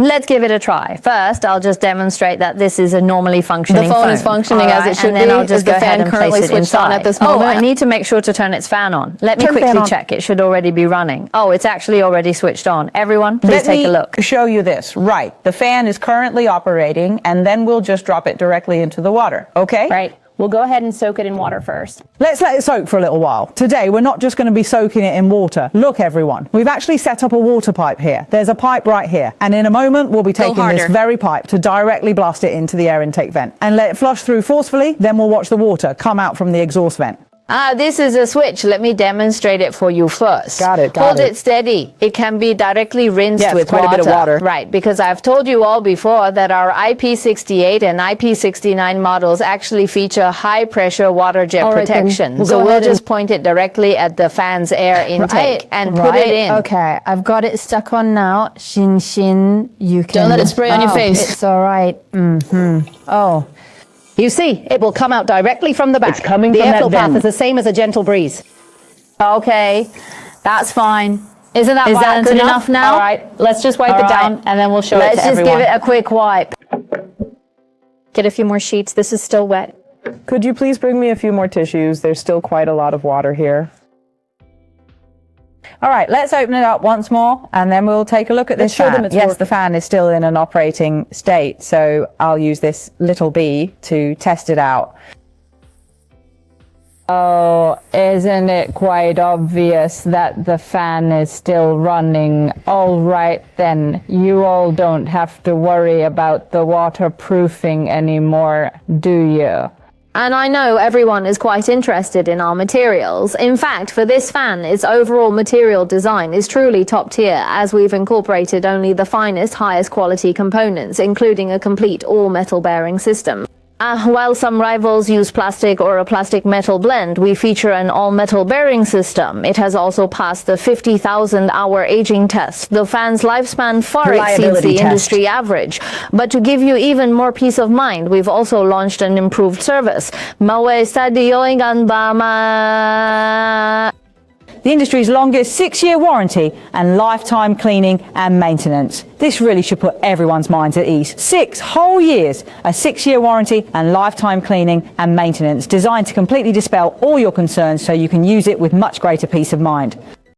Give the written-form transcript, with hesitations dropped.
Let's give it a try. First, I'll just demonstrate that this is a normally functioning phone. The phone is functioning as it should and then be. I'll just Is the go ahead fan and currently place it switched on inside. at this Oh, moment? I need to make sure to turn its fan on. Let me Turn fan quickly on. check. It should already be running. Oh, it's actually already switched on. Everyone, please take a look. Let me show you this. Right. The fan is currently operating, and then we'll just drop it directly into the water. Okay? Right. We'll go ahead and soak it in water first. Let's let it soak for a little while. Today, we're not just going to be soaking it in water. Look, everyone, we've actually set up a water pipe here. There's a pipe right here. And in a moment, we'll be taking this very pipe to directly blast it into the air intake vent and let it flush through forcefully. Then we'll watch the water come out from the exhaust vent. This is a switch. Let me demonstrate it for you first. Got it. Hold it steady. It can be directly rinsed Yes, with quite water. a bit of water. Right, because I've told you all before that our IP68 and IP69 models actually feature high pressure water jet protection. We'll So we'll just point it directly at the fan's air intake and put it in. Okay, I've got it stuck on now. Shin, you can... Don't let it spray on your face. It's all right. Oh. You see, it will come out directly from the back. It's coming the from that airflow path vent. is the same as a gentle breeze. Okay, that's fine. Isn't that Is that violent good enough now? All right, let's just wipe All it right. down and then we'll show it Let's to just everyone. give it a quick wipe. Get a few more sheets. This is still wet. Could you please bring me a few more tissues? There's still quite a lot of water here. All right, let's open it up once more, and then we'll take a look at this show them fan. it's Yes, working. the fan is still in an operating state, so I'll use this little bee to test it out. Oh, isn't it quite obvious that the fan is still running? All right then, you all don't have to worry about the waterproofing anymore, do you? And I know everyone is quite interested in our materials. In fact, for this fan, its overall material design is truly top tier, as we've incorporated only the finest, highest quality components, including a complete all-metal bearing system. While some rivals use plastic or a plastic-metal blend, we feature an all-metal bearing system. It has also passed the 50,000-hour aging test. The fan's lifespan far exceeds the industry average. But to give you even more peace of mind, we've also launched an improved service. The industry's longest 6-year warranty and lifetime cleaning and maintenance. This really should put everyone's minds at ease. 6 whole years, a 6-year warranty and lifetime cleaning and maintenance designed to completely dispel all your concerns so you can use it with much greater peace of mind.